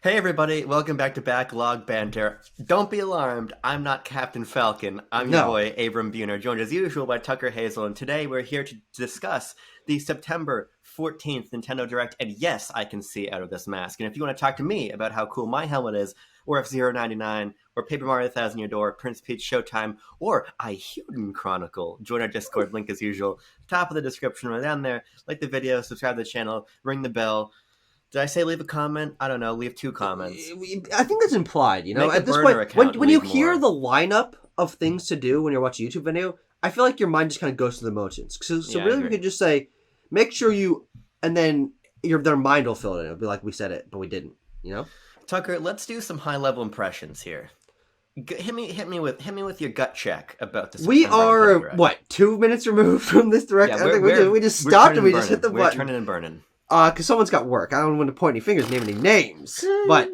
Hey everybody, welcome back to Backlog Banter. Don't be alarmed, I'm not Captain Falcon. I'm your No. boy, Abram Buhner, joined as usual by Tucker Hazel, and today we're here to discuss the September 14th Nintendo Direct, and yes, I can see out of this mask. And if you want to talk to me about how cool my helmet is, or F-Zero99, or Paper Mario Thousand Year Door, Princess Peach Showtime, or Hyuden Chronicle, join our Discord link as usual. Top of the description right down there. Like the video, subscribe to the channel, ring the bell. Did I say leave a comment? I don't know. Leave 2 comments. I think that's implied, Make a At this burner point, account and when you leave hear more. the lineup of things to do when you're watching a YouTube video, I feel like your mind just kind of goes through the motions. So Yeah, I really, we agree. could just say, make sure you, and then their mind will fill it in. It'll be like we said it, but we didn't, Tucker, let's do some high-level impressions here. Hit me with your gut check about the We September Nintendo are, Direct. 2 minutes removed from this direct? Yeah, I think we just we're stopped turning and we just hit the We're button. turning and burning. Because someone's got work. I don't want to point any fingers, name any names. But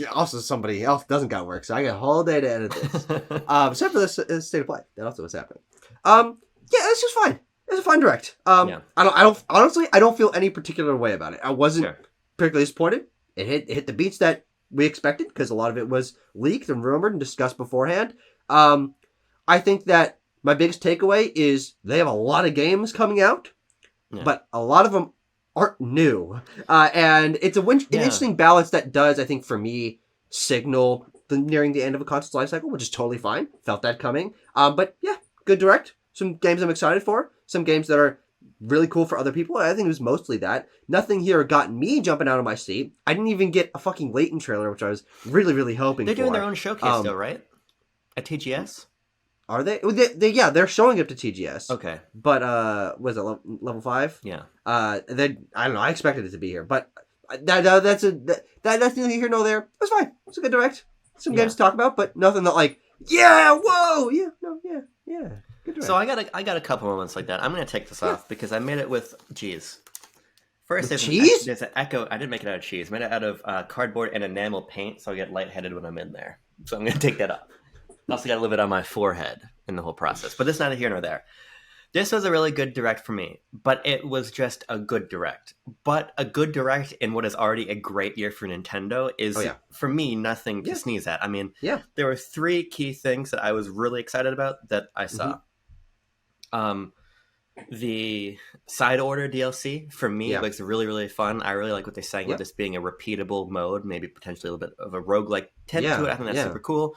also somebody else doesn't got work, so I got a whole day to edit this. Except for this state of play. That also was happening. Yeah, it's just fine. It's a fun direct. Yeah. I don't feel any particular way about it. I wasn't Sure. particularly disappointed. It hit the beats that we expected because a lot of it was leaked and rumored and discussed beforehand. I think that my biggest takeaway is they have a lot of games coming out, but a lot of them aren't new. And it's an interesting balance that does, I think, for me, signal nearing the end of a console's life cycle, which is totally fine. Felt that coming. But yeah, good direct. Some games I'm excited for. Some games that are really cool for other people. I think it was mostly that. Nothing here got me jumping out of my seat. I didn't even get a fucking latent trailer, which I was really, really hoping They're for. doing their own showcase, though, right? At TGS? Are they? Yeah, they're showing up to TGS. Okay. But was it level 5? Yeah. I don't know. I expected it to be here, but that's neither here nor there. It was fine. It's a good direct. Some games to talk about, but nothing that like, yeah, whoa, yeah, no, yeah. Good direct. So I got a couple moments like that. I'm gonna take this off because I made it with cheese. First, With cheese? There's an echo. I didn't make it out of cheese. I made it out of cardboard and enamel paint, so I get lightheaded when I'm in there. So I'm gonna take that off. I also got a little bit on my forehead in the whole process, but it's neither here nor there. This was a really good direct for me, but it was just a good direct. But a good direct in what is already a great year for Nintendo is, for me, nothing to sneeze at. I mean, there were 3 key things that I was really excited about that I saw. The side order DLC for me looks really, really fun. I really like what they're saying about this being a repeatable mode, maybe potentially a little bit of a roguelike tint to it. I think that's super cool.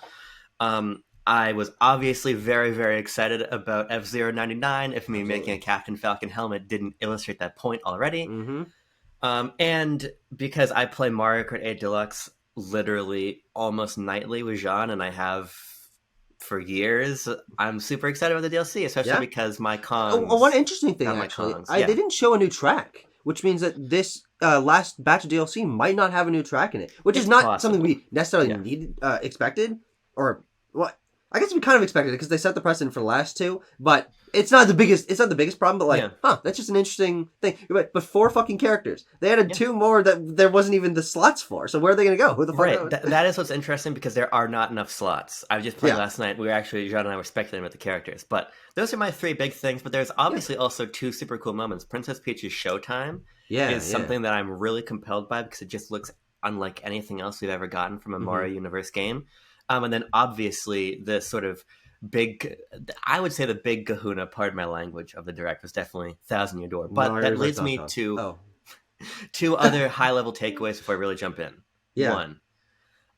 I was obviously very, very excited about F-Zero99 if me making a Captain Falcon helmet didn't illustrate that point already. And because I play Mario Kart 8 Deluxe literally almost nightly with Jean, and I have for years, I'm super excited about the DLC, especially because my Kongs... one interesting thing, actually, they didn't show a new track, which means that this last batch of DLC might not have a new track in it, which is not something we necessarily expected, or what? I guess we kind of expected it because they set the precedent for the last 2, but it's not the biggest. It's not the biggest problem. But that's just an interesting thing. But 4 fucking characters. They added 2 more that there wasn't even the slots for. So where are they going to go? Who the fuck knows? That is what's interesting because there are not enough slots. I was just playing last night. John and I were speculating about the characters. But those are my 3 big things. But there's obviously also 2 super cool moments. Princess Peach's Showtime is something that I'm really compelled by because it just looks unlike anything else we've ever gotten from a Mario Universe game. And then obviously the sort of big, I would say the big kahuna, pardon my language, of the direct was definitely Thousand Year Door. But that leads me to 2 other high-level takeaways before I really jump in. One,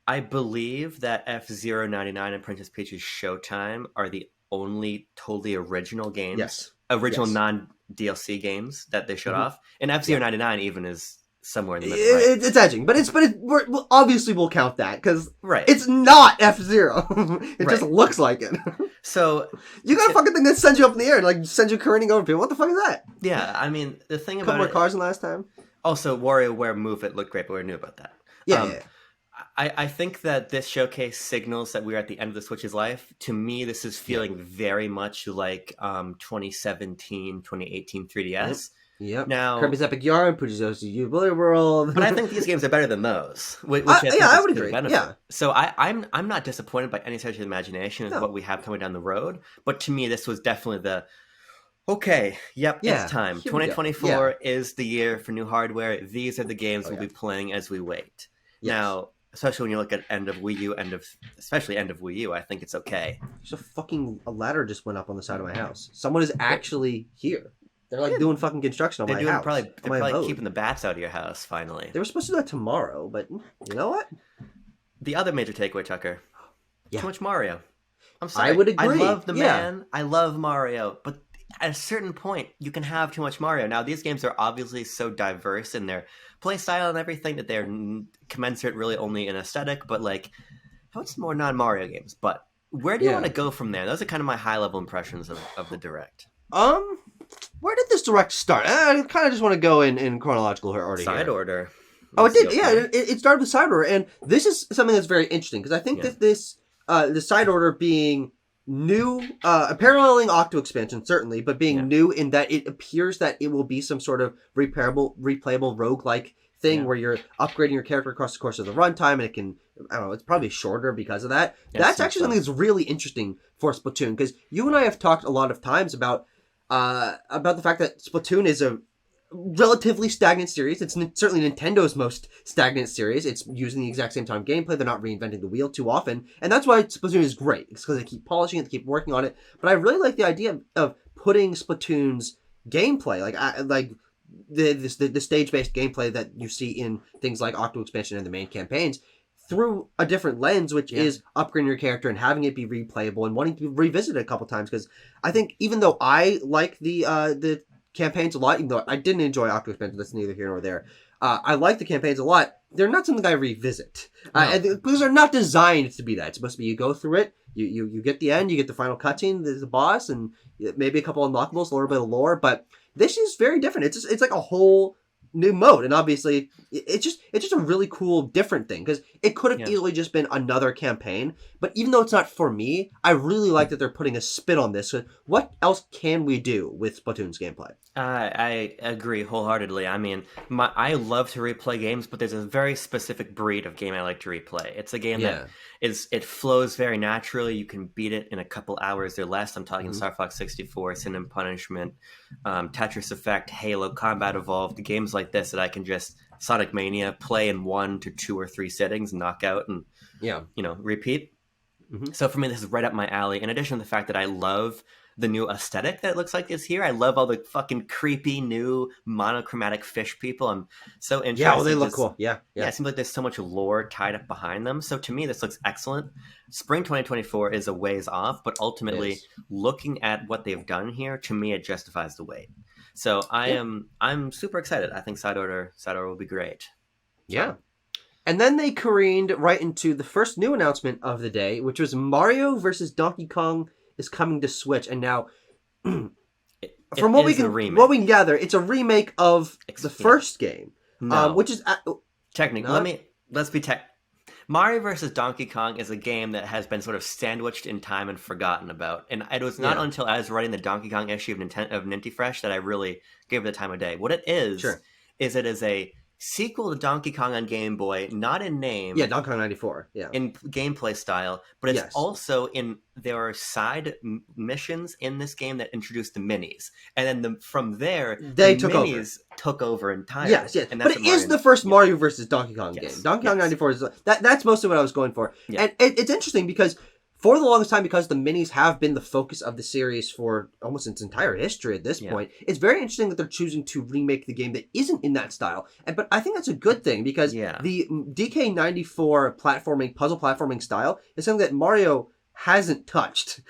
I believe that F-Zero99 and Princess Peach's Showtime are the only totally original games, non-DLC games that they showed off. And F-Zero99 even is somewhere in the middle. It's edging, but obviously we'll count that because it's not F-Zero. It just looks like it. So you got a fucking thing that sends you up in the air and like sends you careening over people. What the fuck is that? Yeah, I mean the thing about more cars than last time. Also, WarioWare Move It looked great, but we knew about that. I think that this showcase signals that we're at the end of the Switch's life. To me, this is feeling very much like 2017, 2018 3DS. Yep. Now, Kirby's Epic Yarn, Pujo's Jubilee World. But I think these games are better than those. Which I would agree. Yeah. So I'm not disappointed by any stretch of the imagination of what we have coming down the road. But to me, this was definitely the it's time. 2024 is the year for new hardware. These are the games we'll be playing as we wait. Yes. Now, especially when you look at especially end of Wii U, I think it's okay. There's a ladder just went up on the side of my house. Someone is actually here. They're like doing fucking construction on my house. They're probably keeping the bats out of your house finally. They were supposed to do that tomorrow, but you know what? The other major takeaway, Tucker. Yeah. Too much Mario. I'm sorry. I would agree. I love the man. I love Mario, but at a certain point, you can have too much Mario. Now, these games are obviously so diverse in their play style and everything that they're commensurate really only in aesthetic, but like, how much more non-Mario games? But where do you want to go from there? Those are kind of my high-level impressions of the Direct. Where did this Direct start? I kind of just want to go in chronological order. Side order. Oh, it did. Yeah, it started with side order, and this is something that's very interesting because I think that this, the side order being new, paralleling Octo expansion certainly, but being new in that it appears that it will be some sort of replayable roguelike thing where you're upgrading your character across the course of the runtime, and it can, I don't know, it's probably shorter because of that. That's actually something that's really interesting for Splatoon, because you and I have talked a lot of times about the fact that Splatoon is a relatively stagnant series. It's certainly Nintendo's most stagnant series. It's using the exact same time gameplay. They're not reinventing the wheel too often, and that's why Splatoon is great. It's because they keep polishing it, they keep working on it. But I really like the idea of putting Splatoon's gameplay, like the stage-based gameplay that you see in things like Octo Expansion and the main campaigns, through a different lens, which is upgrading your character and having it be replayable and wanting to revisit it a couple times. Because I think even though I like the campaigns a lot, even though I didn't enjoy Octo Expansion, that's neither here nor there, I like the campaigns a lot. They're not something I revisit. Because they're not designed to be that. It's supposed to be you go through it, you get the end, you get the final cutscene, there's a boss, and maybe a couple unlockables, a little bit of lore, but this is very different. It's like a whole new mode, and obviously it's just a really cool different thing, because it could have easily just been another campaign, but even though it's not for me, I really like that they're putting a spin on this. So what else can we do with Splatoon's gameplay? I agree wholeheartedly. I mean, I love to replay games, but there's a very specific breed of game I like to replay. It's a game that it flows very naturally. You can beat it in a couple hours or less. I'm talking Star Fox 64, Sin and Punishment, Tetris Effect, Halo, Combat Evolved, games like this that I can just Sonic Mania play in 1 to 2 or 3 settings, knock out, and repeat. So for me, this is right up my alley. In addition to the fact that I love the new aesthetic that looks like this here. I love all the fucking creepy new monochromatic fish people. I'm so interested. Yeah, well, they look cool. Yeah. It seems like there's so much lore tied up behind them. So to me, this looks excellent. Spring 2024 is a ways off, but ultimately, looking at what they've done here, to me, it justifies the wait. So I'm super excited. I think Side Order will be great. Yeah. And then they careened right into the first new announcement of the day, which was Mario versus Donkey Kong is coming to Switch. And now, from what we can gather, it's a remake of the first game, which is technically. Let's be tech. Mario vs. Donkey Kong is a game that has been sort of sandwiched in time and forgotten about. And it was not until I was writing the Donkey Kong issue of Ninty Fresh that I really gave it the time of day. What it is it is a sequel to Donkey Kong on Game Boy, not in name. Yeah, Donkey Kong 94. Yeah. In gameplay style, but it's also there are side missions in this game that introduce the minis. And then from there, the minis took over entirely. Yes. And but it is the first Mario versus Donkey Kong game. Donkey Kong 94 is that's mostly what I was going for. Yeah. And it's interesting because for the longest time, because the minis have been the focus of the series for almost its entire history at this point, it's very interesting that they're choosing to remake the game that isn't in that style. But I think that's a good thing, because the DK94 puzzle platforming style is something that Mario hasn't touched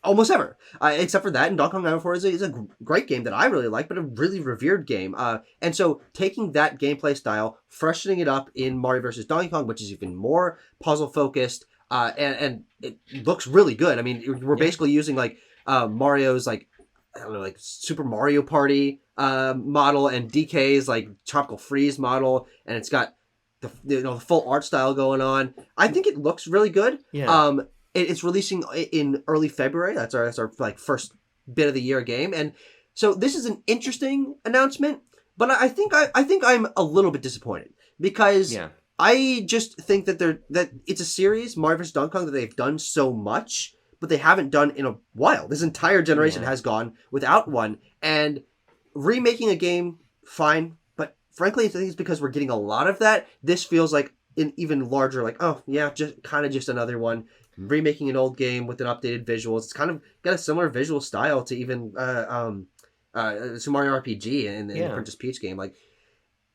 almost ever. Except for that, and Donkey Kong 94 is a great game that I really like, but a really revered game. And so taking that gameplay style, freshening it up in Mario vs. Donkey Kong, which is even more puzzle-focused, and it looks really good. I mean, we're basically using Mario's Super Mario Party model, and DK's Tropical Freeze model, and it's got the full art style going on. I think it looks really good. Yeah. It's releasing in early February. That's our first bit of the year game, and so this is an interesting announcement. But I think I'm a little bit disappointed, because I just think that it's a series, Mario vs. Donkey Kong, that they've done so much, but they haven't done in a while. This entire generation has gone without one, and remaking a game, fine, but frankly, I think it's because we're getting a lot of that. This feels like an even larger, like, oh yeah, just another one. Remaking an old game with an updated visuals. It's kind of got a similar visual style to even Super Mario RPG and the Princess Peach game. Like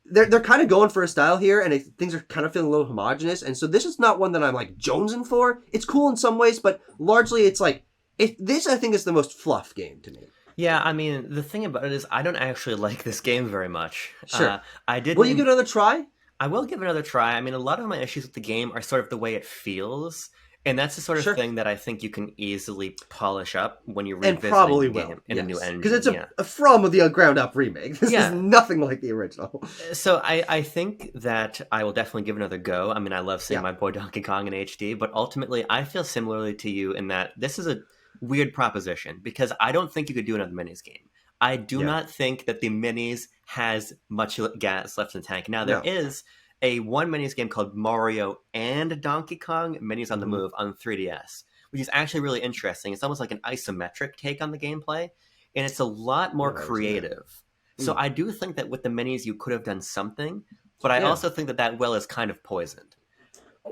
they're kind of going for a style here, and things are kind of feeling a little homogenous. And so this is not one that I'm like jonesing for. It's cool in some ways, but largely it's like this. I think is the most fluff game to me. Yeah, I mean the thing about it is I don't actually like this game very much. Sure, I didn't. Will you give it another try? I will give it another try. I mean, a lot of my issues with the game are sort of the way it feels. And that's the sort of thing that I think you can easily polish up when you revisit the game in a new engine. Because it's a from the ground up remake. This is nothing like the original. So I think that I will definitely give it another go. I mean, I love seeing my boy Donkey Kong in HD, but ultimately I feel similarly to you in that this is a weird proposition because I don't think you could do another minis game. I do not think that the minis has much gas left in the tank. Now, there is a one minis game called Mario and Donkey Kong Minis on the Move on 3DS, which is actually really interesting. It's almost like an isometric take on the gameplay, and it's a lot more creative. So I do think that with the minis you could have done something, but I also think that well is kind of poisoned.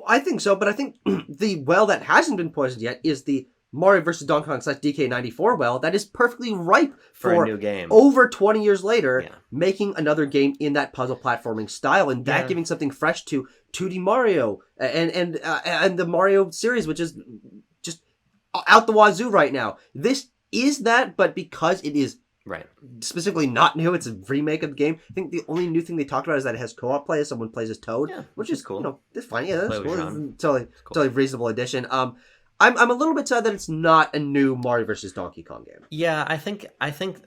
I think so, but I think the well that hasn't been poisoned yet is the Mario vs. Donkey Kong / DK94 well that is perfectly ripe for a new game. Over 20 years later, making another game in that puzzle platforming style, and that giving something fresh to 2D Mario and the Mario series, which is just out the wazoo right now. This is that, but because it is specifically not new, it's a remake of the game. I think the only new thing they talked about is that it has co-op play as someone plays as Toad, which is cool. You know, it's fine. Yeah, that's cool. Totally reasonable addition. I'm a little bit sad that it's not a new Mario vs. Donkey Kong game. Yeah, I think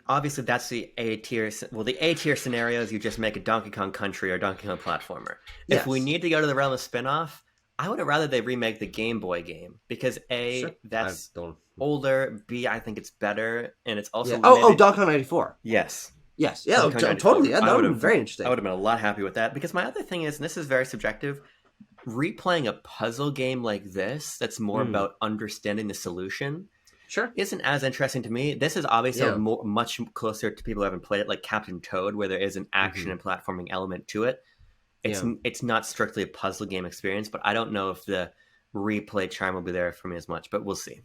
obviously that's the A tier. Well, the A tier scenario is you just make a Donkey Kong Country or Donkey Kong platformer. If we need to go to the realm of spin-off, I would rather they remake the Game Boy game because that's older. B, I think it's better, and it's also Donkey Kong 94. Yes. Yes. Yeah. Totally. Yeah, that would have been very interesting. I would have been a lot happy with that because my other thing is, and this is very subjective. Replaying a puzzle game like this that's more about understanding the solution isn't as interesting to me. This is obviously much closer to people who haven't played it, like Captain Toad, where there is an action and platforming element to it. It's not strictly a puzzle game experience, but I don't know if the replay charm will be there for me as much, but we'll see.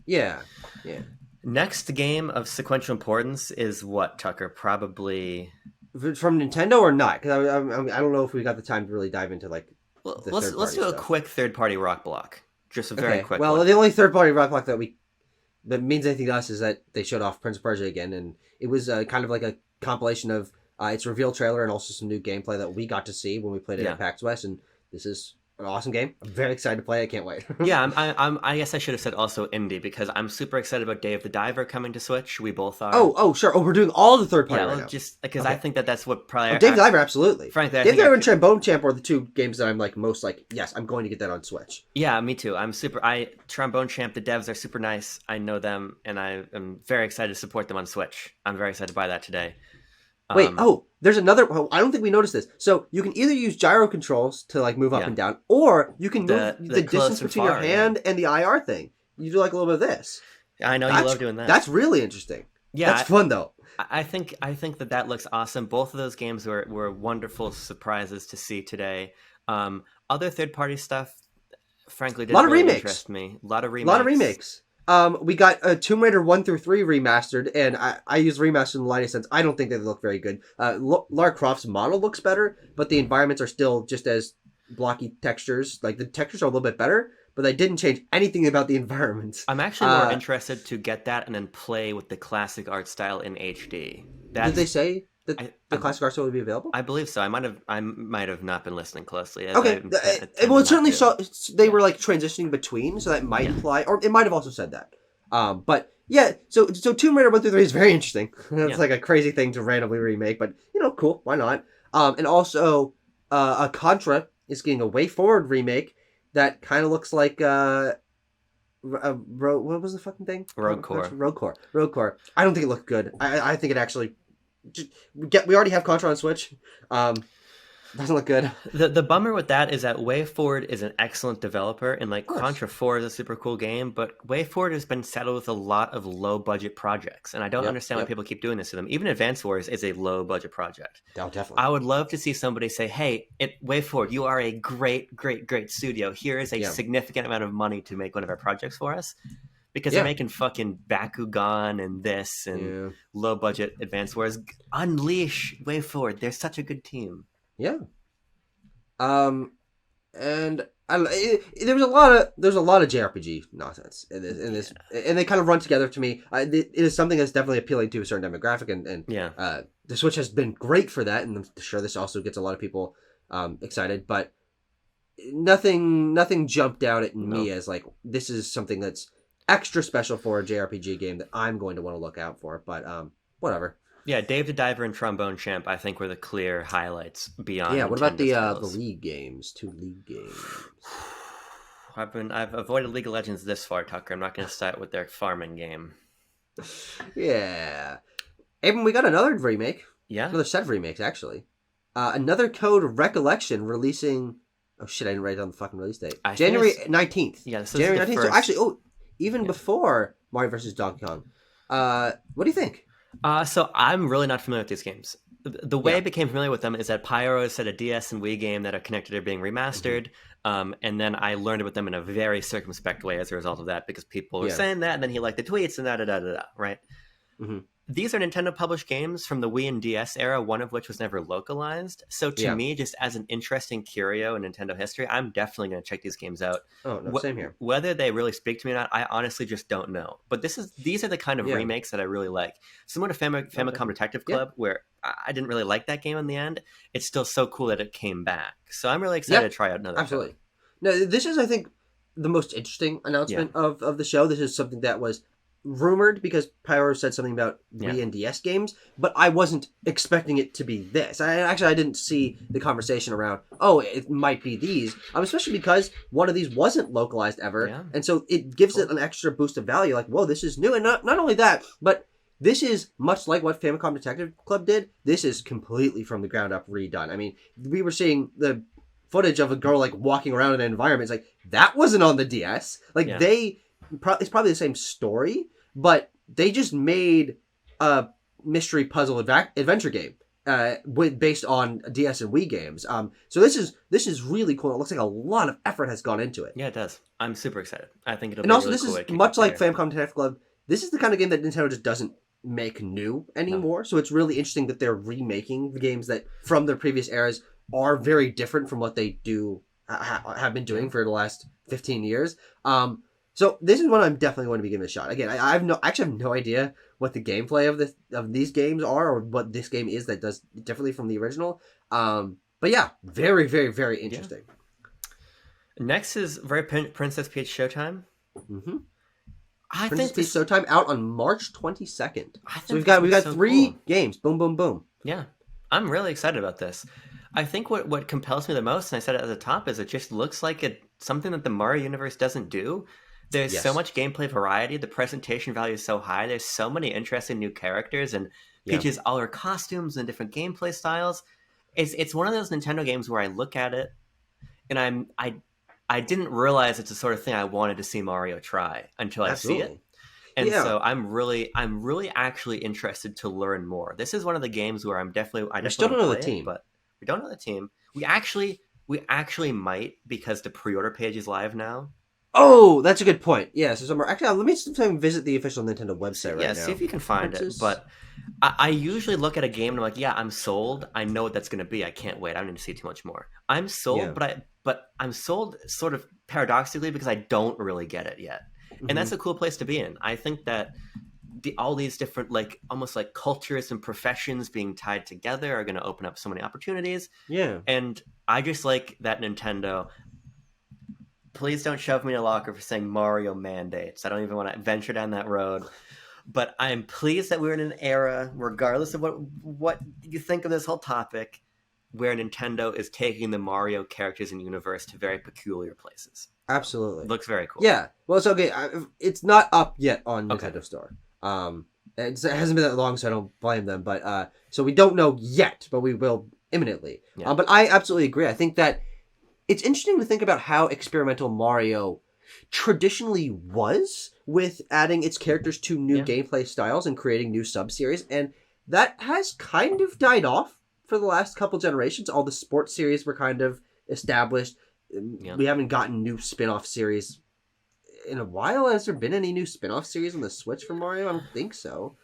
Yeah. Next game of sequential importance is what, Tucker? Probably from Nintendo or not? Because I don't know if we got the time to really dive into like. Let's do a quick third-party rock block. Just a very quick one. Well, the only third-party rock block that means anything to us is that they showed off Prince of Persia again, and it was kind of like a compilation of its reveal trailer and also some new gameplay that we got to see when we played it at PAX West, and this is an awesome game. I'm very excited to play it. I can't wait. I guess I should have said also indie because I'm super excited about Dave the Diver coming to Switch. We both are. Oh, sure. Oh, we're doing all the third party right now. Just because I think that's what probably. Dave the Diver, absolutely. Frankly, Dave the Diver and Trombone Champ are the two games that I'm like most like. Yes, I'm going to get that on Switch. Yeah, me too. Trombone Champ. The devs are super nice. I know them, and I am very excited to support them on Switch. I'm very excited to buy that today. Wait, there's another. Oh, I don't think we noticed this. So you can either use gyro controls to like move up and down, or you can move the distance between your hand and the IR thing. You do like a little bit of this. I know you love doing that. That's really interesting. Yeah, that's fun though. I think that looks awesome. Both of those games were wonderful surprises to see today. Other third party stuff, frankly, didn't really interest me. A lot of remakes. We got Tomb Raider 1 through 3 remastered, and I use remastered in the lightest sense. I don't think they look very good. Lara Croft's model looks better, but the environments are still just as blocky textures. Like, the textures are a little bit better, but they didn't change anything about the environments. I'm actually more interested to get that and then play with the classic art style in HD. Did they say that the classic art style would be available? I believe so. I might have not been listening closely. Okay. Well, it certainly saw they were like transitioning between, so that might imply, or it might have also said that. But yeah, so Tomb Raider 1 through 3 is very interesting. It's like a crazy thing to randomly remake, but cool, why not? And also, a Contra is getting a Way Forward remake that kind of looks like what was the fucking thing? Rogue Core. I don't think it looked good. I think it actually. We already have Contra on Switch. Doesn't look good. The bummer with that is that WayForward is an excellent developer, and like Of course. Contra 4 is a super cool game, but WayForward has been saddled with a lot of low budget projects, and I don't Yep. understand why Yep. people keep doing this to them. Even Advance Wars is a low budget project. Oh, definitely. I would love to see somebody say, "Hey, WayForward, you are a great, great, great studio. Here is a significant amount of money to make one of our projects for us." Because they're making fucking Bakugan and this and low budget Advance Wars. Unleash WayForward. They're such a good team. Yeah. And there's a lot of JRPG nonsense in this, and they kind of run together to me. It is something that's definitely appealing to a certain demographic, and the Switch has been great for that, and I'm sure this also gets a lot of people excited. But nothing jumped out at me as like this is something that's extra special for a JRPG game that I'm going to want to look out for. But whatever. Yeah, Dave the Diver and Trombone Champ, I think, were the clear highlights beyond. Yeah, what about the League games? 2 League games. I've avoided League of Legends this far, Tucker. I'm not going to start with their farming game. Yeah, Abram, we got another remake. Yeah, another set of remakes actually. Another Code Recollection releasing. Oh shit! I didn't write down the fucking release date. January 19th. Yeah, this January is 19th. So actually, even before Mario vs. Donkey Kong. What do you think? So I'm really not familiar with these games. The way I became familiar with them is that Pyro said a DS and Wii game that are connected are being remastered, and then I learned about them in a very circumspect way as a result of that because people were saying that, and then he liked the tweets and da-da-da-da-da, right? Mm-hmm. These are Nintendo-published games from the Wii and DS era, one of which was never localized. So to me, just as an interesting curio in Nintendo history, I'm definitely going to check these games out. Oh, no, same here. Whether they really speak to me or not, I honestly just don't know. But these are the kind of remakes that I really like. Similar to Famicom Detective Club, where I didn't really like that game in the end, it's still so cool that it came back. So I'm really excited to try out another Absolutely. No, this is, I think, the most interesting announcement of the show. This is something that was rumored because Pyro said something about Wii and DS games, but I wasn't expecting it to be this. I didn't see the conversation around, oh, it might be these, especially because one of these wasn't localized ever, and so it gives it an extra boost of value, like, whoa, this is new, and not only that, but this is much like what Famicom Detective Club did. This is completely from the ground up redone. I mean, we were seeing the footage of a girl, like, walking around in an environment. It's like, that wasn't on the DS. Like, it's probably the same story, but they just made a mystery puzzle adventure game based on DS and Wii games. So this is really cool. It looks like a lot of effort has gone into it. Yeah, it does. I'm super excited. I think it'll be really cool. And also, this is much like Famicom Detective Club. This is the kind of game that Nintendo just doesn't make new anymore. No. So it's really interesting that they're remaking the games that from their previous eras are very different from what they do have been doing for the last 15 years. So this is one I'm definitely going to be giving a shot. Again, I have no idea what the gameplay of these games are or what this game is that does differently from the original. But yeah, very, very, very interesting. Yeah. Next is Princess Peach Showtime. Mm-hmm. Princess Peach Showtime out on March 22nd. So we've got so 3 cool. games. Boom, boom, boom. Yeah, I'm really excited about this. I think what compels me the most, and I said it at the top, is it just looks like something that the Mario universe doesn't do. There's so much gameplay variety. The presentation value is so high. There's so many interesting new characters, and Peach's all her costumes and different gameplay styles. It's one of those Nintendo games where I look at it, and I didn't realize it's the sort of thing I wanted to see Mario try until I see it. And so I'm really actually interested to learn more. This is one of the games where I still don't know the team, but we don't know the team. We actually might, because the pre-order page is live now. Oh, that's a good point. Yeah, so actually, let me visit the official Nintendo website right now. Yeah, see if you can find it. But I usually look at a game and I'm like, yeah, I'm sold. I know what that's going to be. I can't wait. I don't need to see too much more. I'm sold, but I'm sold sort of paradoxically because I don't really get it yet. And that's a cool place to be in. I think that all these different, like, almost like cultures and professions being tied together are going to open up so many opportunities. Yeah. And I just like that Nintendo... Please don't shove me in a locker for saying Mario mandates. I don't even want to venture down that road. But I'm pleased that we're in an era, regardless of what you think of this whole topic, where Nintendo is taking the Mario characters and universe to very peculiar places. Absolutely. It looks very cool. Yeah. Well, it's okay. It's not up yet on Nintendo Store. It hasn't been that long, so I don't blame them. But so we don't know yet, but we will imminently. Yeah. But I absolutely agree. I think that it's interesting to think about how experimental Mario traditionally was with adding its characters to new gameplay styles and creating new sub-series, and that has kind of died off for the last couple generations. All the sports series were kind of established. We haven't gotten new spin-off series in a while. Has there been any new spin-off series on the Switch for Mario? I don't think so.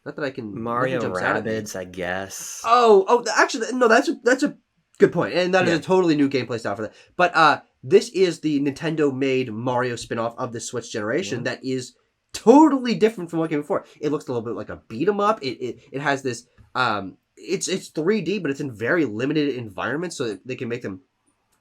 Not that I can. Mario Rabbids, I guess. Actually, no. That's a good point, and that is a totally new gameplay style for that. But this is the Nintendo-made Mario spin-off of the Switch generation that is totally different from what came before. It looks a little bit like a beat 'em up. It has this. It's 3D, but it's in very limited environments, so that they can make them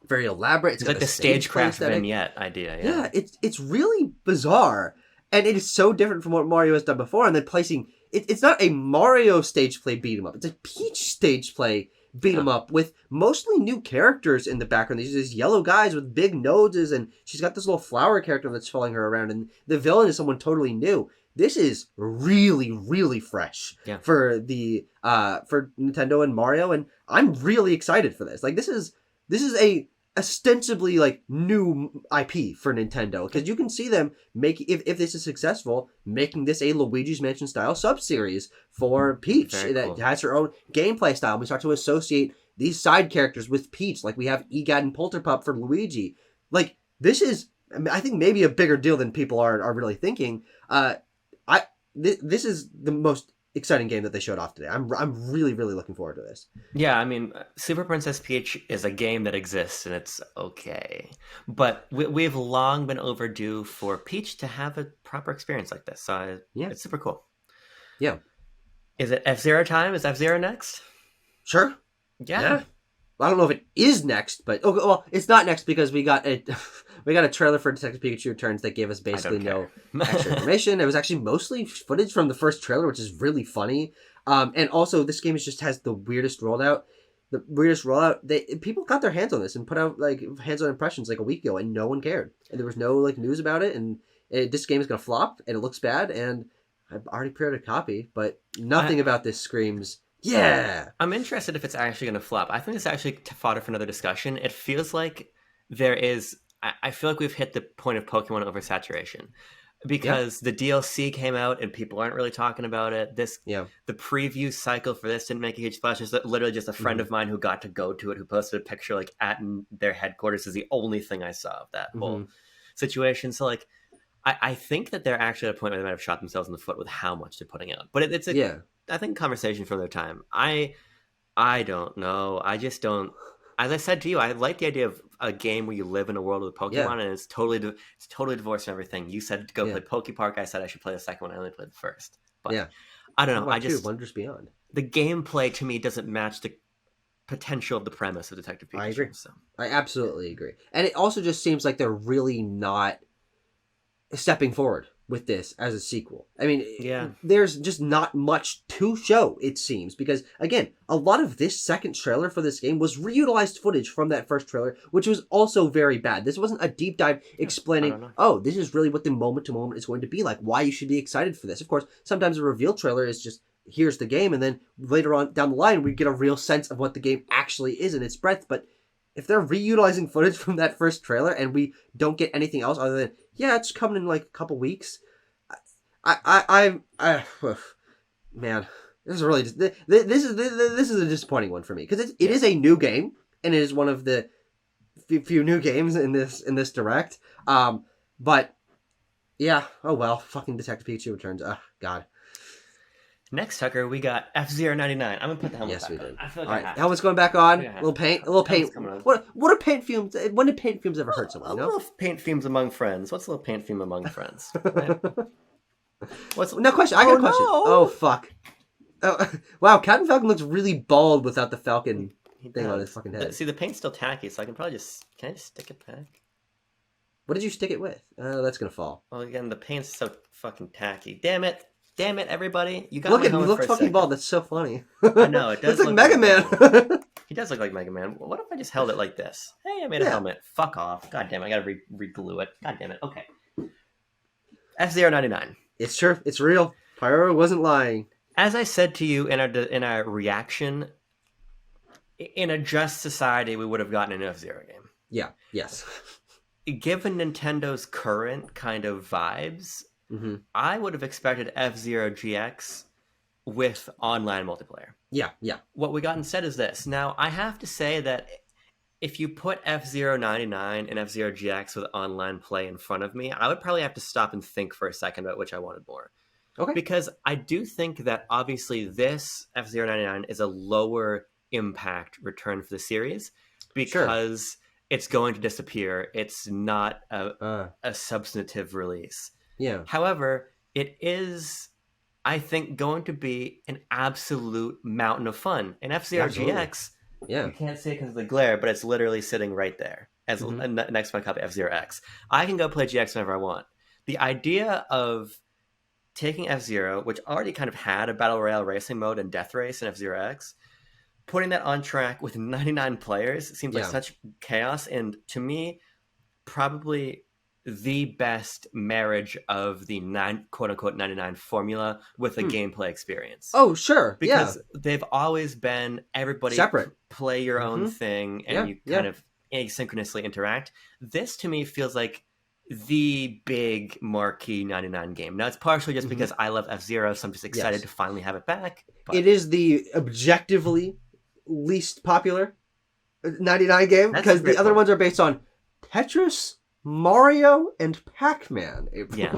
very elaborate. It's like the stagecraft vignette idea. Yeah, it's really bizarre, and it is so different from what Mario has done before. And then placing it's not a Mario stage play beat 'em up; it's a Peach stage play beat 'em up with mostly new characters in the background. These yellow guys with big noses, and she's got this little flower character that's following her around, and the villain is someone totally new. This is really, really fresh for the for Nintendo and Mario, and I'm really excited for this. Like this is a ostensibly like new IP for Nintendo, because you can see them make if this is successful, making this a Luigi's Mansion style sub-series for Peach that has her own gameplay style. We start to associate these side characters with Peach, like we have Egad and Polterpup for Luigi. Like this is, I think, maybe a bigger deal than people are really thinking. This is the most exciting game that they showed off today. I'm really, really looking forward to this. Yeah, I mean, Super Princess Peach is a game that exists, and it's okay. But we've long been overdue for Peach to have a proper experience like this. So it's super cool. Yeah. Is it F-Zero time? Is F-Zero next? Sure. Yeah. I don't know if it is next, but it's not next because we got a trailer for Detective Pikachu Returns that gave us basically no extra information. It was actually mostly footage from the first trailer, which is really funny. And also, this game has the weirdest rollout. People got their hands on this and put out like hands-on impressions like a week ago, and no one cared. And there was no like news about it. And this game is gonna flop, and it looks bad. And I've already pre-ordered a copy, but nothing about this screams. Yeah, I'm interested if it's actually going to flop. I think it's actually fodder for another discussion. It feels like there is. I feel like we've hit the point of Pokemon oversaturation because the DLC came out and people aren't really talking about it. The preview cycle for this didn't make a huge splash. It's literally just a friend of mine who got to go to it, who posted a picture like at their headquarters is the only thing I saw of that whole situation. So like, I think that they're actually at a point where they might have shot themselves in the foot with how much they're putting out. But it's I think conversation for their time. I don't know. I just don't. As I said to you, I like the idea of a game where you live in a world with Pokemon, and it's totally divorced from everything. You said to go play Poke Park. I said I should play the second one. I only played the first. But I don't know. Wonders Beyond. The gameplay to me doesn't match the potential of the premise of Detective Pikachu. I agree. So. I absolutely agree. And it also just seems like they're really not stepping forward with this as a sequel. I mean, there's just not much to show, it seems, because again, a lot of this second trailer for this game was reutilized footage from that first trailer, which was also very bad. This wasn't a deep dive explaining, this is really what the moment to moment is going to be like, why you should be excited for this. Of course, sometimes a reveal trailer is just, here's the game, and then later on down the line, we get a real sense of what the game actually is in its breadth. But if they're reutilizing footage from that first trailer and we don't get anything else other than, it's coming in like a couple weeks, man, this is really this is a disappointing one for me, because it is a new game, and it is one of the few new games in this direct. But oh well, fucking Detective Pikachu Returns. God. Next, Tucker, we got F-Zero99. I'm gonna put the helmet back back we did. on. I feel like all right, helmet's going back on. A little paint. What are paint fumes? When did paint fumes ever hurt someone? A little paint fumes among friends. What's a little paint fume among friends? No question. I got a question. No. Oh fuck. Oh, wow, Captain Falcon looks really bald without the Falcon thing on his fucking head. See, the paint's still tacky, so I can probably can I just stick it back? What did you stick it with? That's gonna fall. Well, again, the paint's so fucking tacky. Damn it, everybody! You got look at me. Look fucking bald. That's so funny. I know it does. It's like Mega Man. He does look like Mega Man. What if I just held it like this? Hey, I made a helmet. Fuck off. God damn it! I gotta re-glue it. God damn it. Okay. F-Zero99. It's true. It's real. Pyro wasn't lying. As I said to you in our reaction, in a just society, we would have gotten an F-Zero game. Yeah. Yes. Given Nintendo's current kind of vibes, Mm-hmm. I would have expected F-Zero GX with online multiplayer. Yeah. Yeah. What we got instead is this. Now, I have to say that if you put F-Zero 99 and F-Zero GX with online play in front of me, I would probably have to stop and think for a second about which I wanted more. Okay. Because I do think that obviously this F-Zero 99 is a lower impact return for the series because it's going to disappear. It's not a substantive release. Yeah. However, it is, I think, going to be an absolute mountain of fun. And F-Zero GX, you can't see it because of the glare, but it's literally sitting right there as next to my copy of F-Zero X. I can go play GX whenever I want. The idea of taking F-Zero, which already kind of had a Battle Royale racing mode and Death Race in F-Zero X, putting that on track with 99 players seems like such chaos. And to me, probably the best marriage of the quote-unquote 99 formula with a gameplay experience. Oh, sure. Because they've always been everybody separate. Play your own thing and you kind of asynchronously interact. This to me feels like the big marquee 99 game. Now, it's partially just because I love F-Zero, so I'm just excited to finally have it back. But it is the objectively least popular 99 game because the other ones are based on Tetris, Mario, and Pac-Man. Yeah.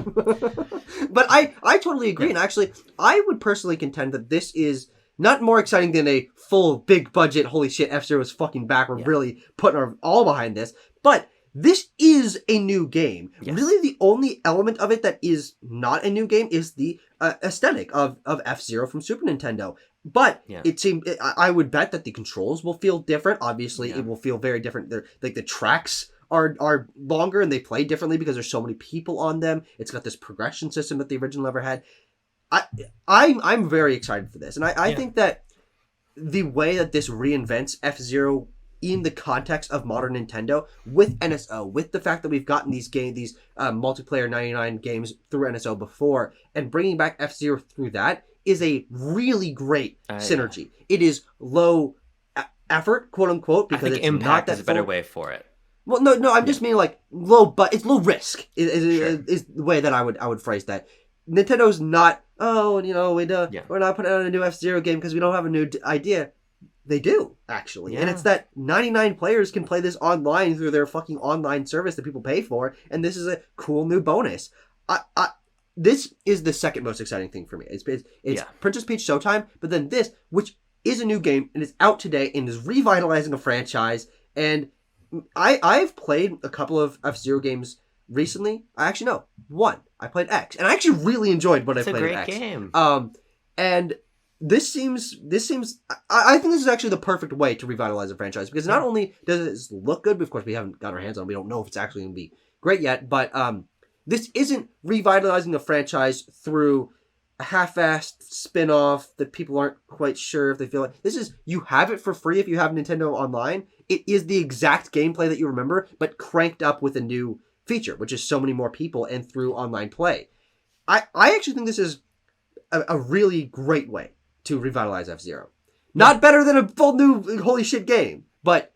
But I totally agree. And actually, I would personally contend that this is not more exciting than a full, big budget, holy shit, F-Zero is fucking back. We're really putting our all behind this. But this is a new game. Yes. Really, the only element of it that is not a new game is the aesthetic of F-Zero from Super Nintendo. But it seemed, I would bet that the controls will feel different. Obviously, it will feel very different. Like the tracks are longer and they play differently because there's so many people on them. It's got this progression system that the original ever had. I'm very excited for this, and I think that the way that this reinvents F-Zero in the context of modern Nintendo with NSO, with the fact that we've gotten these multiplayer 99 games through NSO before, and bringing back F-Zero through that is a really great synergy. It is low effort, quote unquote, because I think it's impact not that is a better way for it. Well, no, I'm just meaning like low, but it's low risk is the way that I would phrase that. Nintendo's not, we're not putting out a new F-Zero game because we don't have a new idea. They do, actually. And it's that 99 players can play this online through their fucking online service that people pay for, and this is a cool new bonus. This is the second most exciting thing for me. It's Princess Peach Showtime, but then this, which is a new game, and is out today, and is revitalizing a franchise, and I've played a couple of F-Zero games recently. One. I played X, and I actually really enjoyed what I played at X. It's a great game. And this seems. I think this is actually the perfect way to revitalize a franchise because not only does it look good, but of course we haven't got our hands on it. We don't know if it's actually going to be great yet. But this isn't revitalizing a franchise through a half-assed spin-off that people aren't quite sure if they feel like. This is, you have it for free if you have Nintendo Online. It is the exact gameplay that you remember, but cranked up with a new feature, which is so many more people and through online play. I actually think this is a really great way to revitalize F-Zero. Not better than a full new holy shit game, but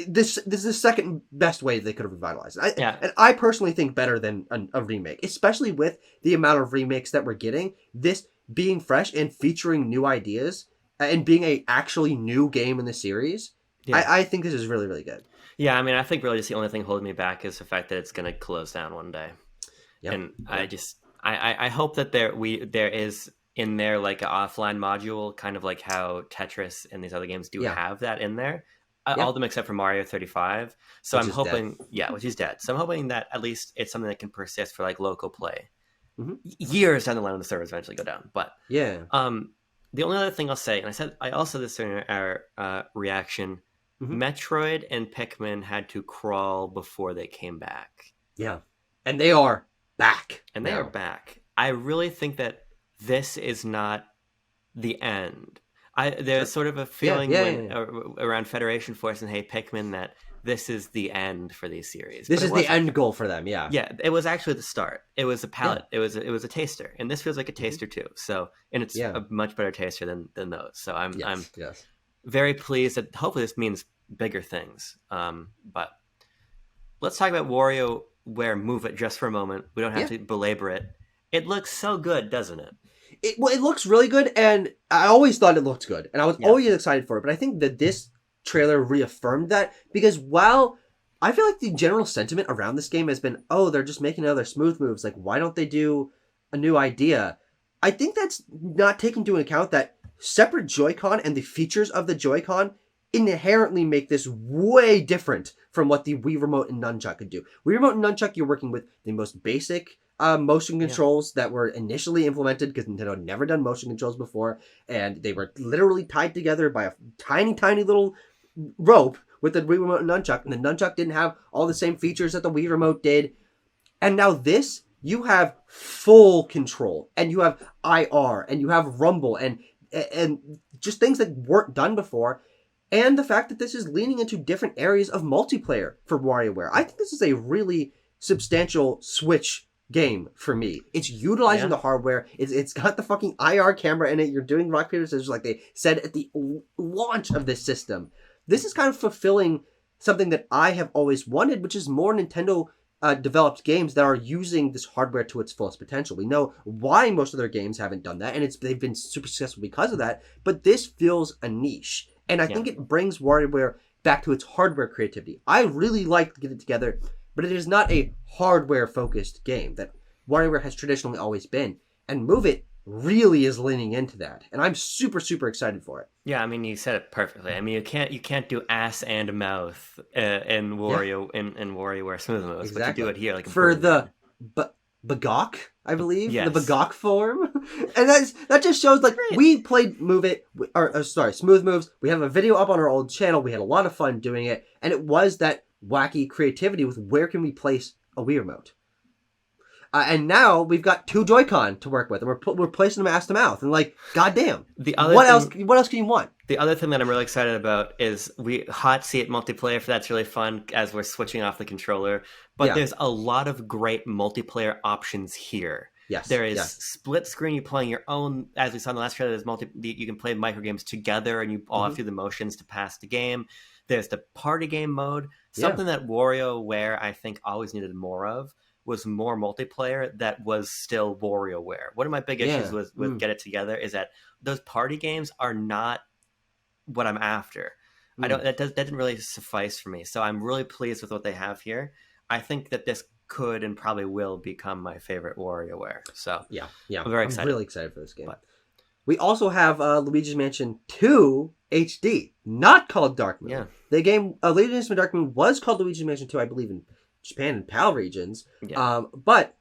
this is the second best way they could have revitalized it. And I personally think better than a remake, especially with the amount of remakes that we're getting. This being fresh and featuring new ideas and being a actually new game in the series, I think this is really, really good. Yeah, I mean, I think really just the only thing holding me back is the fact that it's going to close down one day. Yep. And I hope that there is in there like an offline module, kind of like how Tetris and these other games do have that in there. All of them except for Mario 35. So I'm hoping, which is dead. So I'm hoping that at least it's something that can persist for like local play. Mm-hmm. Years down the line when the servers eventually go down. But the only other thing I'll say, and I also said this in our reaction, Metroid and Pikmin had to crawl before they came back. Yeah. And they are back. And they are back. I really think that this is not the end. There's sort of a feeling around Federation Force and Hey Pikmin that this is the end for these series. This is the end goal for them, yeah. Yeah, it was actually the start. It was a palette. Yeah. It was a taster. And this feels like a taster too. So, and it's a much better taster than those. So I'm very pleased that hopefully this means bigger things. But let's talk about WarioWare Move It just for a moment. We don't have Yeah. to belabor it. It looks so good, doesn't it? It looks really good, and I always thought it looked good, and I was always excited for it. But I think that this trailer reaffirmed that, because while I feel like the general sentiment around this game has been, oh, they're just making other smooth moves. Like, why don't they do a new idea? I think that's not taking into account that separate Joy-Con and the features of the Joy-Con inherently make this way different from what the Wii Remote and Nunchuck could do. Wii Remote and Nunchuck, you're working with the most basic motion controls that were initially implemented, because Nintendo had never done motion controls before, and they were literally tied together by a tiny, tiny little rope with the Wii Remote and Nunchuck, and the Nunchuck didn't have all the same features that the Wii Remote did. And now this, you have full control, and you have IR, and you have rumble, and just things that weren't done before. And the fact that this is leaning into different areas of multiplayer for WarioWare. I think this is a really substantial Switch game for me. It's utilizing the hardware. It's got the fucking IR camera in it. You're doing rock, paper, scissors like they said at the launch of this system. This is kind of fulfilling something that I have always wanted, which is more Nintendo developed games that are using this hardware to its fullest potential. We know why most of their games haven't done that, and they've been super successful because of that, but this fills a niche. And I think it brings WarioWare back to its hardware creativity. I really like Get It Together, but it is not a hardware-focused game that WarioWare has traditionally always been. And Move It really is leaning into that. And I'm super, super excited for it. Yeah, I mean, you said it perfectly. I mean, you can't do ass and mouth in WarioWare Smooth Moves, Exactly. But you do it here. Like for the Bagok, I believe, yes. the Bagok form, and that just shows like we played Move It, Smooth Moves. We have a video up on our old channel. We had a lot of fun doing it, and it was that wacky creativity with where can we place a Wii Remote. And now we've got two Joy-Con to work with, and we're placing them ass to mouth, and like, goddamn, what else can you want? The other thing that I'm really excited about is hot seat multiplayer. That's really fun as we're switching off the controller. But there's a lot of great multiplayer options here. Yes, there is split screen. You're playing your own, as we saw in the last trailer. You can play micro games together, and you all have to do the motions to pass the game. There's the party game mode, something that WarioWare I think always needed more of. Was more multiplayer that was still WarioWare. One of my big issues with Get It Together is that those party games are not what I'm after. That didn't really suffice for me. So I'm really pleased with what they have here. I think that this could and probably will become my favorite WarioWare. So I'm very excited. I'm really excited for this game. But we also have Luigi's Mansion 2 HD, not called Dark Moon. Yeah. The game Luigi's Mansion Dark Moon was called Luigi's Mansion 2, I believe, in Japan and PAL regions, but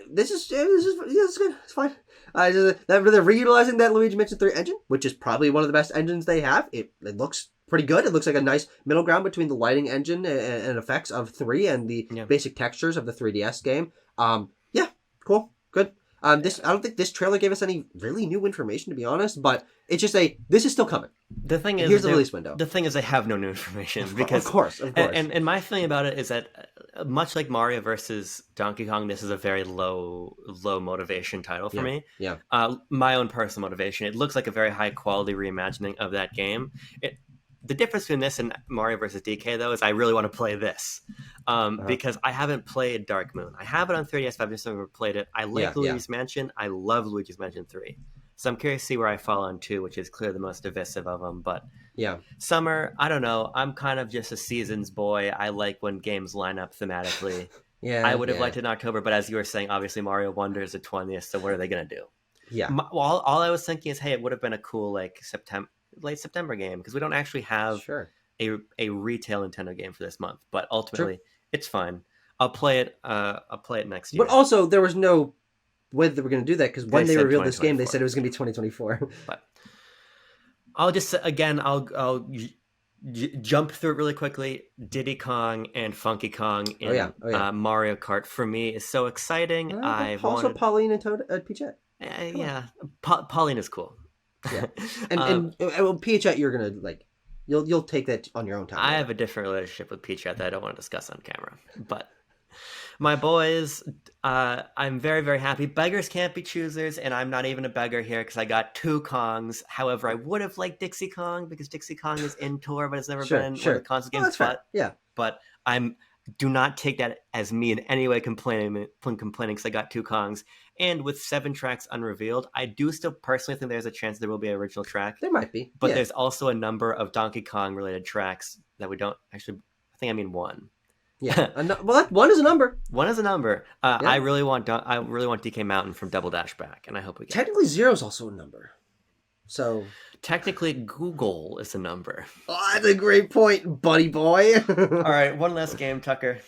this is good. It's fine. They're reutilizing that Luigi Mansion 3 engine, which is probably one of the best engines they have. It looks pretty good. It looks like a nice middle ground between the lighting engine and effects of 3 and the basic textures of the 3DS game. Cool, good. I don't think this trailer gave us any really new information, to be honest, but it's just this is still coming. The thing is, here's the release window. The thing is, they have no new information because, of course. And my feeling about it is that, much like Mario versus Donkey Kong, this is a very low motivation title for me. Yeah. My own personal motivation. It looks like a very high quality reimagining of that game. The difference between this and Mario vs. DK, though, is I really want to play this because I haven't played Dark Moon. I have it on 3DS, but I've just never played it. I like Luigi's Mansion. I love Luigi's Mansion 3. So I'm curious to see where I fall on 2, which is clearly the most divisive of them. But Summer, I don't know. I'm kind of just a seasons boy. I like when games line up thematically. I would have liked it in October, but as you were saying, obviously Mario Wonder is the 20th, so what are they going to do? Yeah. All I was thinking is, hey, it would have been a cool late September game because we don't actually have a retail Nintendo game for this month, but ultimately it's fine. I'll play it next year. But also there was no way that they were going to do that because when they revealed this game, they said it was going to be 2024. But I'll just I'll jump through it really quickly. Diddy Kong and Funky Kong in Mario Kart for me is so exciting. Also Pauline and Peachette. Pauline is cool. Yeah, and Peachette, you're gonna you'll take that on your own time. I have a different relationship with Peachette that I don't want to discuss on camera, but My boys, I'm very, very happy. Beggars can't be choosers, and I'm not even a beggar here because I got 2 Kongs. However, I would have liked Dixie Kong because Dixie Kong is in tour, but it's never been in one of the console games. That's fair. Yeah. But I'm do not take that as me in any way complaining because I got 2 Kongs. And with 7 tracks unrevealed, I do still personally think there's a chance there will be an original track. There might be. But there's also a number of Donkey Kong related tracks that we don't actually. I mean 1. Yeah. Well, 1 is a number. 1 is a number. I really want DK Mountain from Double Dash back, and I hope we get. Technically, 0 is also a number. So technically, Google is a number. Oh, that's a great point, buddy boy. All right, one last game, Tucker.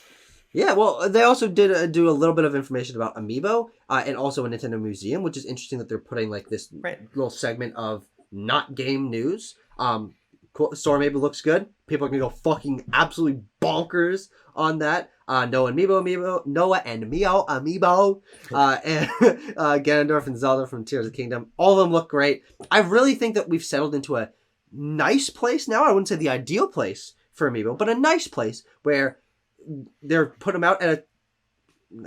Yeah, well, they also did do a little bit of information about Amiibo and also a Nintendo Museum, which is interesting that they're putting like this little segment of not game news. Store Amiibo looks good. People are gonna go fucking absolutely bonkers on that. Noah and Mio Amiibo, and Ganondorf and Zelda from Tears of the Kingdom. All of them look great. I really think that we've settled into a nice place now. I wouldn't say the ideal place for Amiibo, but a nice place where they're putting them out at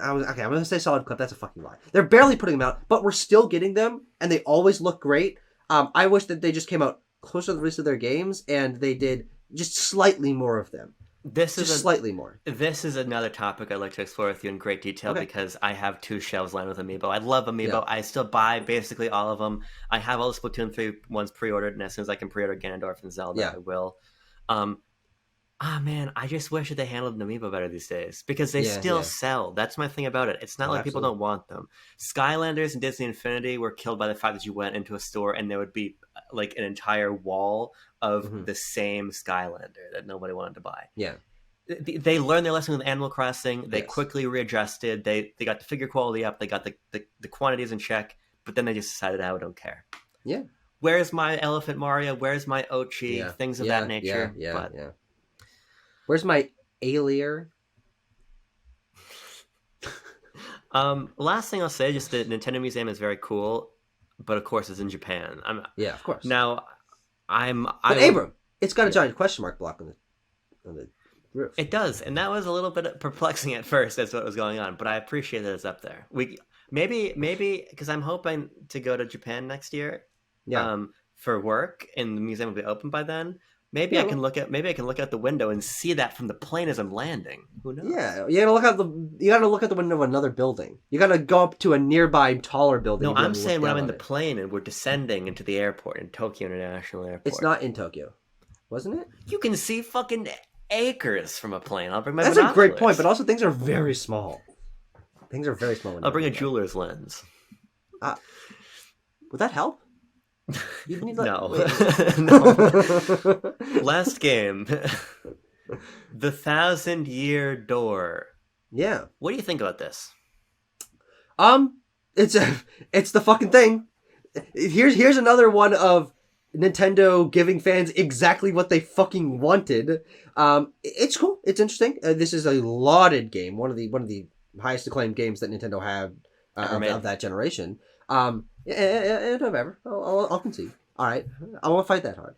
I'm going to say solid clip. That's a fucking lie. They're barely putting them out, but we're still getting them, and they always look great. I wish that they just came out closer to the release of their games, and they did just slightly more of them. Slightly more. This is another topic I'd like to explore with you in great detail because I have 2 shelves lined with Amiibo. I love Amiibo. Yeah. I still buy basically all of them. I have all the Splatoon 3 ones pre-ordered, and as soon as I can pre-order Ganondorf and Zelda, I will. Man, I just wish that they handled an Amiibo better these days because they still sell. That's my thing about it. It's not like people don't want them. Skylanders and Disney Infinity were killed by the fact that you went into a store and there would be like an entire wall of the same Skylander that nobody wanted to buy. Yeah. They learned their lesson with Animal Crossing. They quickly readjusted. They got the figure quality up. They got the quantities in check. But then they just decided, I don't care. Yeah. Where's my Elephant Mario? Where's my Ochi? Yeah. Things of that nature. Yeah. Where's my Alier? Last thing I'll say, just the Nintendo Museum is very cool, but of course it's in Japan. Of course. Now, Abram, it's got a giant question mark block on the roof. It does, and that was a little bit perplexing at first as what was going on, but I appreciate that it's up there. Maybe because I'm hoping to go to Japan next year. Yeah. For work, and the museum will be open by then. Maybe I can look out the window and see that from the plane as I'm landing. Who knows? Yeah, you gotta look out the window of another building. You gotta go up to a nearby taller building. No, I'm saying when I'm in the plane and we're descending into the airport in Tokyo International Airport. It's not in Tokyo, wasn't it? You can see fucking acres from a plane. I'll bring my. That's a great point, but also things are very small. I'll bring a jeweler's lens. Would that help? You need no. No. Last game. The 1,000-Year Door. Yeah. What do you think about this? It's the fucking thing. Here's another one of Nintendo giving fans exactly what they fucking wanted. It's cool. It's interesting. This is a lauded game. One of the highest acclaimed games that Nintendo had of that generation. And of ever. I'll concede. All right, I won't fight that hard.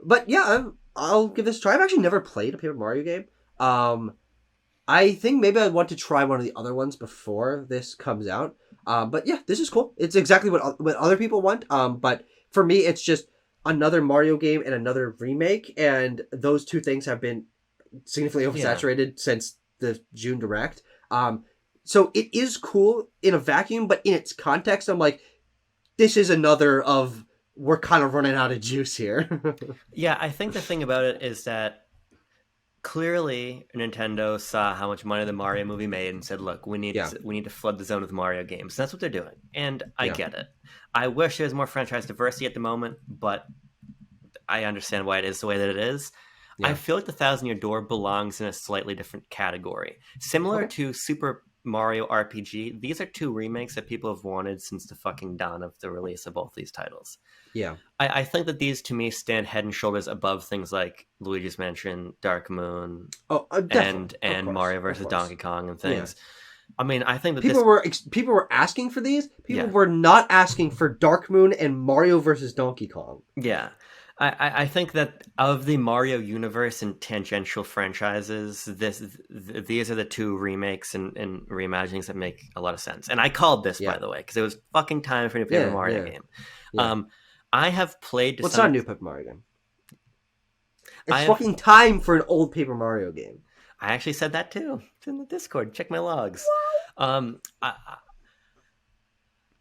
But yeah, I'll give this a try. I've actually never played a Paper Mario game. I think maybe I want to try one of the other ones before this comes out. But yeah, this is cool. It's exactly what other people want. But for me, it's just another Mario game and another remake, and those two things have been significantly oversaturated since the June Direct. So it is cool in a vacuum, but in its context, I'm like, this is another of, we're kind of running out of juice here. Yeah, I think the thing about it is that clearly Nintendo saw how much money the Mario movie made and said, look, we need to flood the zone with Mario games. That's what they're doing. And I get it. I wish there was more franchise diversity at the moment, but I understand why it is the way that it is. Yeah. I feel like the 1,000-Year Door belongs in a slightly different category. Similar to Super Mario RPG, these are 2 remakes that people have wanted since the fucking dawn of the release of both these titles. Yeah. I think that these, to me, stand head and shoulders above things like Luigi's Mansion, Dark Moon, and Mario vs. Donkey Kong and things. Yeah. I mean, I think that people were asking for these. People were not asking for Dark Moon and Mario vs. Donkey Kong. Yeah. I think that of the Mario universe and tangential franchises, these are the two remakes and reimaginings that make a lot of sense. And I called this, by Yeah, the way, because it was fucking time for a new Paper Mario game. yeah. I have played to Well, it's not a some. new Paper Mario game. I It's have. fucking time for an old Paper Mario game. I actually said that too. It's in the Discord. Check my logs.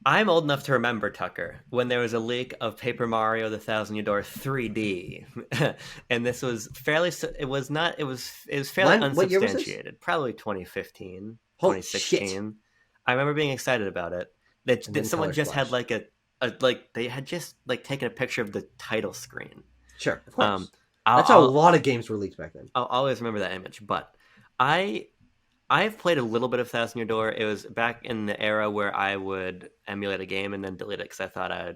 I'm old enough to remember, Tucker, when there was a leak of Paper Mario: The Thousand Year Door 3D, and this was fairly. It was not. It was fairly What year was this? unsubstantiated. Probably 2015, Holy 2016. shit. I remember being excited about it. That someone just had splashed. like they had just like taken a picture of the title screen. Sure, of course. I'll, That's how a I'll lot of games were leaked back then. I'll always remember that image, but I I've played a little bit of Thousand Year Door. It was back in the era where I would emulate a game and then delete it because I thought I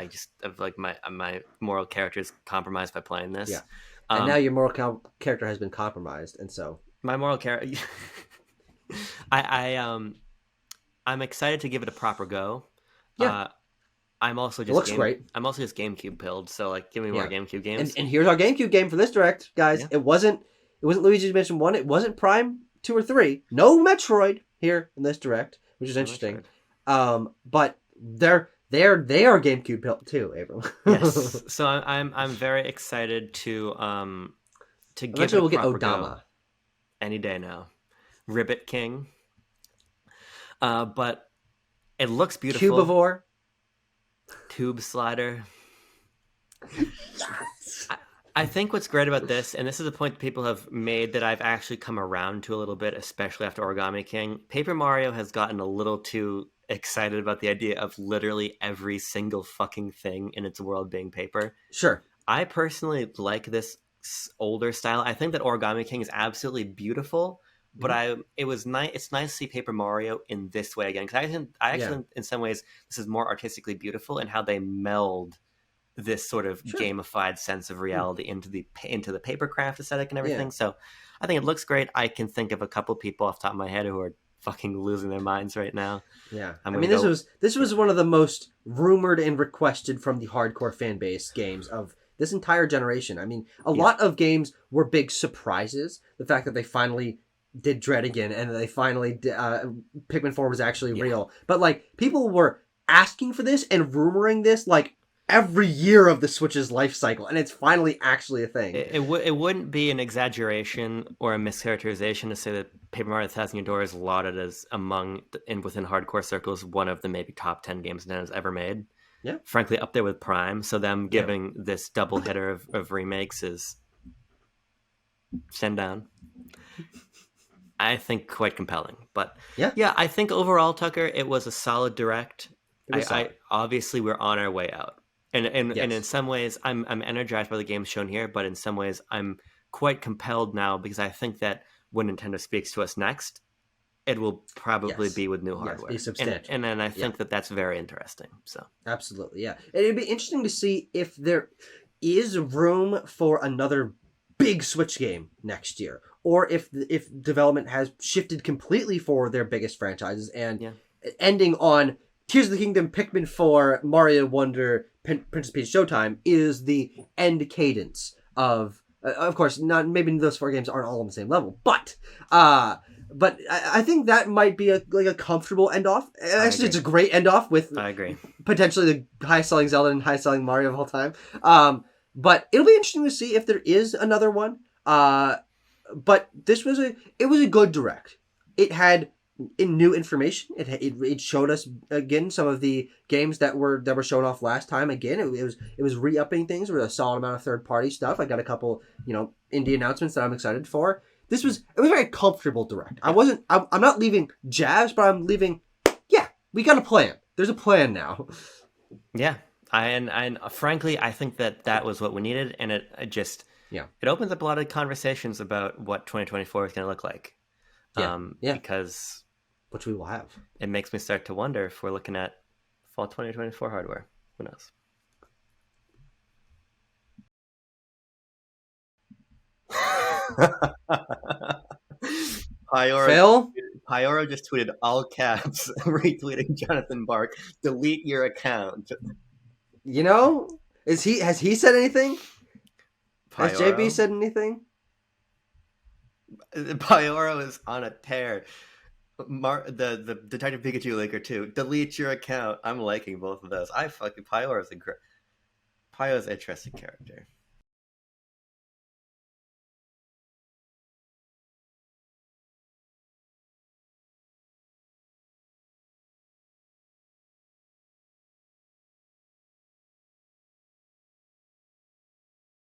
just of like my moral character is compromised by playing this. Yeah, and now your moral character has been compromised, and so my moral character. I'm excited to give it a proper go. Yeah. I'm also just it looks great. I'm also just GameCube pilled, so like give me more GameCube games. And here's our GameCube game for this direct, guys. Yeah. It wasn't Luigi's Mansion 1, it wasn't Prime 2 or 3. No Metroid here in this direct, which is interesting. But they are GameCube pilled too, Abram. Yes. So I'm very excited to give Eventually it we'll a get proper Odama. go. Any day now. Ribbit King. But it looks beautiful. Cubivore. Tube Slider. I think what's great about this, and this is a point that people have made that I've actually come around to a little bit, especially after Origami King. Paper Mario has gotten a little too excited about the idea of literally every single fucking thing in its world being paper. Sure. I personally like this older style. I think that Origami King is absolutely beautiful, but it's nice to see Paper Mario in this way again, because I actually in some ways this is more artistically beautiful in how they meld this sort of gamified sense of reality into the papercraft aesthetic and everything. So I think it looks great. I can think of a couple people off the top of my head who are fucking losing their minds right now. Yeah, I mean this was one of the most rumored and requested from the hardcore fan base games of this entire generation. I mean, a lot of games were big surprises. The fact that they finally did Dread again, and they finally Pikmin 4 was actually real. But like people were asking for this and rumoring this like every year of the Switch's life cycle, and it's finally actually a thing. It wouldn't be an exaggeration or a mischaracterization to say that Paper Mario: The Thousand Year Door is lauded as within hardcore circles one of the maybe top 10 games Nintendo's ever made. Yeah, frankly, up there with Prime. So them giving this double hitter of remakes is send down. I think quite compelling, but I think overall, Tucker, it was a solid direct. Obviously we're on our way out, and in some ways, I'm energized by the games shown here, but in some ways, I'm quite compelled now because I think that when Nintendo speaks to us next, it will probably be with new hardware, be substantial, and then I think that that's very interesting. So absolutely, and it'd be interesting to see if there is room for another big Switch game next year, or if development has shifted completely for their biggest franchises and ending on Tears of the Kingdom, Pikmin 4, Mario Wonder, Princess Peach Showtime is the end cadence of course, not maybe those 4 games aren't all on the same level, but I think that might be a comfortable end off. Actually, it's a great end off with I agree. Potentially the highest selling Zelda and highest selling Mario of all time. But it'll be interesting to see if there is another one. But this was a good direct. It had new information. It showed us again some of the games that were shown off last time. Again, it was re-upping things with a solid amount of third party stuff. I got a couple indie announcements that I'm excited for. It was a very comfortable direct. I'm not leaving jazzed, but I'm leaving. Yeah, we got a plan. There's a plan now. Yeah. And frankly, I think that was what we needed, and it opens up a lot of conversations about what 2024 is going to look like. Because which we will have. It makes me start to wonder if we're looking at fall 2024 hardware. Who knows? Pyoro just tweeted all caps, retweeting Jonathan Bark. Delete your account. Has he said anything? Has JB Pyoro? said anything? Pyoro is on a tear. The Detective Pikachu Linker 2. Delete your account. I'm liking both of those. I fucking Pyoro's an interesting character.